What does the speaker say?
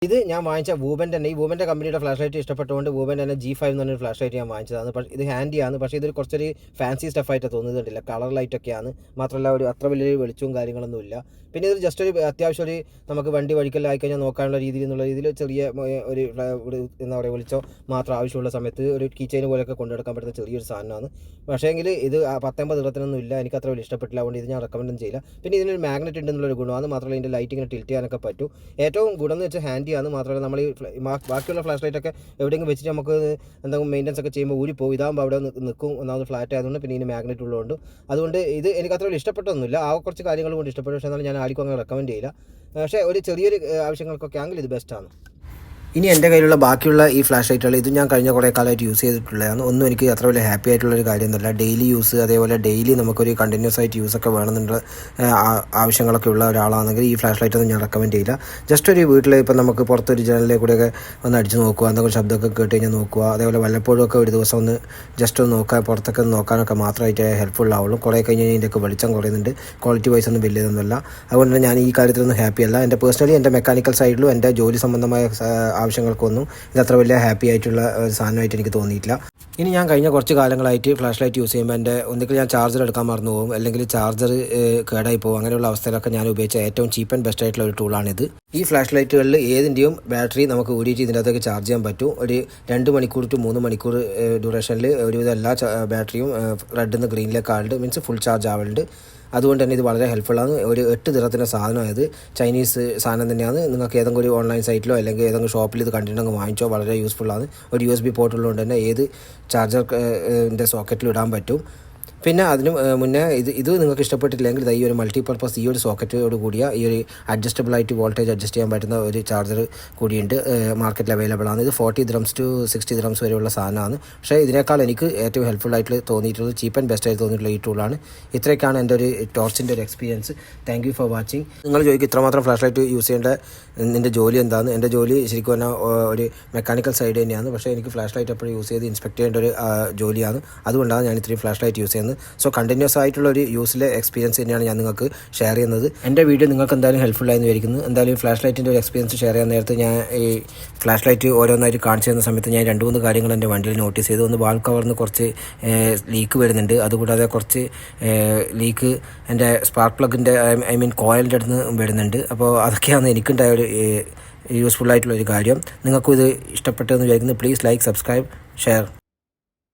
ഇത് ഞാൻ വാങ്ങിച്ച വൂബൻ്റെ തന്നെ ഈ വൂബൻ്റെ കമ്പനിയുടെ ഫ്ലാഷ് ലൈറ്റ് ഇഷ്ടപ്പെട്ടുകൊണ്ട് വൂബൻ്റെ തന്നെ G5 എന്ന് പറഞ്ഞൊരു ഫ്ലാഷ് ലൈറ്റ് ഞാൻ വാങ്ങിച്ചതാണ്. പക്ഷേ ഇത് ഹാൻഡിയാണ്, പക്ഷേ ഇതൊരു കുറച്ചൊരു ഫാൻസി സ്റ്റഫായിട്ട് തോന്നുന്നുണ്ടില്ല. കളർ ലൈറ്റൊക്കെയാണ്, മാത്രമല്ല ഒരു അത്ര വലിയൊരു വെളിച്ചവും കാര്യങ്ങളൊന്നുമില്ല. പിന്നെ ഇതൊരു ജസ്റ്റ് ഒരു അത്യാവശ്യം ഒരു നമുക്ക് വണ്ടി വഴിക്കെല്ലാം ആയിക്കഴിഞ്ഞാൽ നോക്കാനുള്ള രീതിയിൽ എന്നുള്ള രീതിയിൽ ചെറിയ ഒരു എന്താ പറയുക വെളിച്ചം മാത്രം ആവശ്യമുള്ള സമയത്ത് ഒരു കീ ചെയിൻ പോലെയൊക്കെ കൊണ്ടുനടക്കാൻ പറ്റുന്ന ചെറിയൊരു സാധനമാണ്. പക്ഷേങ്കിൽ ഇത് 19 ഇരുപത്തിനൊന്നും ഇല്ല, എനിക്ക് അത്ര വലിയ ഇഷ്ടപ്പെട്ടില്ല. അതുകൊണ്ട് ഇത് ഞാൻ റെക്കമെൻഡ് ചെയ്യില്ല. പിന്നെ ഇതിനൊരു മാഗ്നറ്റ് ഉണ്ടെന്നുള്ളൊരു ഗുണമാണ്, മാത്രമല്ല ഇതിൻ്റെ ലൈറ്റ് ഇങ്ങനെ ടിൽറ്റ് ചെയ്യാനൊക്കെ പറ്റും. ഏറ്റവും ഗുണം എന്ന് വെച്ചാൽ ഹാൻഡിയാണ്, മാത്രമല്ല നമ്മൾ ഈ ബാക്കിയുള്ള ഫ്ലാഷ് ലൈറ്റൊക്കെ എവിടെയെങ്കിലും വെച്ചിട്ട് നമുക്ക് എന്തെങ്കിലും മെയിൻ്റെനൻസ് ഒക്കെ ചെയ്യുമ്പോൾ ഊരി പോകും. ഇതാകുമ്പോൾ അവിടെ നിൽക്കും, ഒന്നാമത് ഫ്ലാറ്റ് ആയതുകൊണ്ട്, പിന്നെ ഇതിന് മാഗ്നറ്റ് ഉള്ളതുകൊണ്ട്. അതുകൊണ്ട് ഇത് എനിക്ക് അത്ര വലിയ ഇഷ്ടപ്പെട്ടൊന്നുമില്ല. ആ കുറച്ച് കാര്യങ്ങൾ കൊണ്ട് ഇഷ്ടപ്പെട്ടു, പക്ഷേ എന്നാലും ഞാൻ ആർക്കും അങ്ങനെ റെക്കമെൻഡ് ചെയ്യില്ല. പക്ഷേ ഒരു ചെറിയൊരു ആവശ്യങ്ങൾക്കൊക്കെ ആണെങ്കിൽ ഇത് ബെസ്റ്റാണ്. ഇനി എൻ്റെ കയ്യിലുള്ള ബാക്കിയുള്ള ഈ ഫ്ലാഷ് ലൈറ്റുകൾ ഇത് ഞാൻ കഴിഞ്ഞ കുറേ കാലമായിട്ട് യൂസ് ചെയ്തിട്ടുള്ളതാണ്. ഒന്നും എനിക്ക് അത്ര വലിയ ഹാപ്പി ആയിട്ടുള്ളൊരു കാര്യമൊന്നുമില്ല. ഡെയിലി യൂസ്, അതേപോലെ ഡെയിലി നമുക്കൊരു കണ്ടിന്യൂസ് ആയിട്ട് യൂസൊക്കെ വേണമെന്നുള്ള ആവശ്യങ്ങളൊക്കെ ഉള്ള ഒരാളാണെങ്കിൽ ഈ ഫ്ലാഷ് ലൈറ്റൊന്നും ഞാൻ റെക്കമെൻഡ് ചെയ്യില്ല. ജസ്റ്റ് ഒരു വീട്ടിൽ ഇപ്പം നമുക്ക് പുറത്തൊരു ജനലിലെ കൂടെയൊക്കെ ഒന്ന് അടിച്ച് നോക്കുക, എന്തെങ്കിലും ശബ്ദമൊക്കെ കേട്ട് കഴിഞ്ഞാൽ നോക്കുക, അതേപോലെ വല്ലപ്പോഴും ഒക്കെ ഒരു ദിവസം ഒന്ന് ജസ്റ്റ് ഒന്ന് നോക്കാൻ, പുറത്തൊക്കെ ഒന്ന് നോക്കാനൊക്കെ മാത്രമായിട്ട് ഹെൽപ്ഫുൾ ആവുള്ളൂ. കുറേ കഴിഞ്ഞ് കഴിഞ്ഞാൽ ഇതിൻ്റെയൊക്കെ വെളിച്ചം കുറയുന്നുണ്ട്. ക്വാളിറ്റി വൈസ് ഒന്നും വലിയതൊന്നുമില്ല. അതുകൊണ്ട് തന്നെ ഞാൻ ഈ കാര്യത്തിലൊന്നും ഹാപ്പിയല്ല. എൻ്റെ പേഴ്സണലി എൻ്റെ മെക്കാനിക്കൽ സൈഡിലും എൻ്റെ ജോലി സംബന്ധമായ ആവശ്യങ്ങൾക്കൊന്നും ഇത് അത്ര വലിയ ഹാപ്പി ആയിട്ടുള്ള ഒരു സാധനമായിട്ട് എനിക്ക് തോന്നിയിട്ടില്ല. ഇനി ഞാൻ കഴിഞ്ഞ കുറച്ച് കാലങ്ങളായിട്ട് ഫ്ലാഷ് ലൈറ്റ് യൂസ് ചെയ്യുമ്പോൾ എൻ്റെ ഒന്നുകിൽ ഞാൻ ചാർജർ എടുക്കാൻ മറന്നു പോകും, അല്ലെങ്കിൽ ചാർജർ കേടായി പോകും. അങ്ങനെയുള്ള അവസ്ഥയിലൊക്കെ ഞാൻ ഉപയോഗിച്ച ഏറ്റവും ചീപ്പ് ആൻഡ് ബെസ്റ്റ് ആയിട്ടുള്ള ഒരു ടൂളാണിത്. ഈ ഫ്ലാഷ് ലൈറ്റുകളിൽ ഏതിൻ്റെയും ബാറ്ററി നമുക്ക് ഊരിയിട്ട് ഇതിൻ്റെ അകത്തേക്ക് ചാർജ് ചെയ്യാൻ പറ്റും. ഒരു 2 മണിക്കൂർ ടു 3 മണിക്കൂർ ഡ്യൂറേഷനിൽ ഒരുവിധം എല്ലാ ബാറ്ററിയും റെഡിൽ നിന്ന് ഗ്രീനിലേക്ക് ആവുന്നുണ്ട്, മീൻസ് ഫുൾ ചാർജ് ആവുന്നുണ്ട്. അതുകൊണ്ട് തന്നെ ഇത് വളരെ ഹെൽപ്ഫുള്ളാണ്. ഒരു 8 ദിറത്തിൻ്റെ സാധനമായത്, ചൈനീസ് സാധനം തന്നെയാണ്. നിങ്ങൾക്ക് ഏതെങ്കിലും ഒരു ഓൺലൈൻ സൈറ്റിലോ അല്ലെങ്കിൽ ഏതെങ്കിലും ഷോപ്പിൽ ഇത് കണ്ടിട്ടുണ്ടെങ്കിൽ വാങ്ങിച്ചോ, വളരെ യൂസ്ഫുള്ളാണ്. ഒരു USB പോർട്ട് ഉള്ളതുകൊണ്ട് തന്നെ ഏത് ചാർജറിൻ്റെ സോക്കറ്റിൽ ഇടാൻ പറ്റും. പിന്നെ അതിന് മുന്നേ ഇത് നിങ്ങൾക്ക് ഇഷ്ടപ്പെട്ടില്ലെങ്കിൽ ഈ ഒരു മൾട്ടിപർപ്പസ് ഈ ഒരു സോക്കറ്റോട് കൂടിയ ഈ ഒരു അഡ്ജസ്റ്റബിൾ ആയിട്ട് വോൾട്ടേജ് അഡ്ജസ്റ്റ് ചെയ്യാൻ പറ്റുന്ന ഒരു ചാർജർ കൂടിയുണ്ട്, മാർക്കറ്റിൽ അവൈലബിൾ ആണ്. ഇത് 40 dirhams to 60 dirhams വരെയുള്ള സാധനമാണ്. പക്ഷേ ഇതിനേക്കാൾ എനിക്ക് ഏറ്റവും ഹെൽപ്ഫുൾ ആയിട്ട് തോന്നിയിട്ടുള്ളത്, ചീപ്പ് ആൻഡ് ബെസ്റ്റ് ആയിട്ട് തോന്നിയിട്ടുള്ള ഈ ടൂളാണ്. ഇത്രയൊക്കെയാണ് എൻ്റെ ഒരു ടോർച്ചിൻ്റെ ഒരു experience. Thank you for watching. നിങ്ങൾ ചോദിക്കും ഇത്രമാത്രം ഫ്ലാഷ് ലൈറ്റ് യൂസ് ചെയ്യേണ്ട നിൻ്റെ ജോലി എന്താണ്? എൻ്റെ ജോലി ശരിക്കും പറഞ്ഞാൽ ഒരു മെക്കാനിക്കൽ സൈഡ് തന്നെയാണ്. പക്ഷേ എനിക്ക് ഫ്ലാഷ് ലൈറ്റ് എപ്പോഴും യൂസ് ചെയ്ത് ഇൻസ്പെക്ട് ചെയ്യേണ്ട ഒരു ജോലിയാണ്. അതുകൊണ്ടാണ് ഞാൻ ഇത്രയും ഫ്ലാഷ് ലൈറ്റ് യൂസ് ചെയ്യുന്നത്. സോ കണ്ടിന്യൂസ് ആയിട്ടുള്ള ഒരു യൂസിലെ എക്സ്പീരിയൻസ് തന്നെയാണ് ഞാൻ നിങ്ങൾക്ക് ഷെയർ ചെയ്യുന്നത്. എൻ്റെ വീഡിയോ നിങ്ങൾക്ക് എന്തായാലും ഹെൽപ്ഫുൾ ആയെന്ന് വിചാരിക്കുന്നു. എന്തായാലും ഫ്ലാഷ് ലൈറ്റിൻ്റെ ഒരു എക്സ്പീരിയൻസ് ഷെയർ ചെയ്യാൻ നേരത്തെ ഞാൻ ഈ ഫ്ലാഷ് ലൈറ്റ് ഓരോന്നായിട്ട് കാണിച്ചു തരുന്ന സമയത്ത് ഞാൻ 2-3 കാര്യങ്ങൾ എൻ്റെ വണ്ടിയിൽ നോട്ടീസ് ചെയ്തു. ഒന്ന് വാൾ കവറിന് കുറച്ച് ലീക്ക് വരുന്നുണ്ട്, അതുകൂടാതെ കുറച്ച് ലീക്ക് എൻ്റെ സ്പാർക്ക് പ്ലഗിൻ്റെ ഐ മീൻ കോയിലിൻ്റെ അടുത്ത് നിന്ന് വരുന്നുണ്ട്. അപ്പോൾ അതൊക്കെയാണ് എനിക്കുണ്ടായ ഒരു യൂസ്ഫുൾ ആയിട്ടുള്ള ഒരു കാര്യം. നിങ്ങൾക്കും ഇത് ഇഷ്ടപ്പെട്ടെന്ന് വിചാരിക്കുന്നു. Please like, subscribe, share.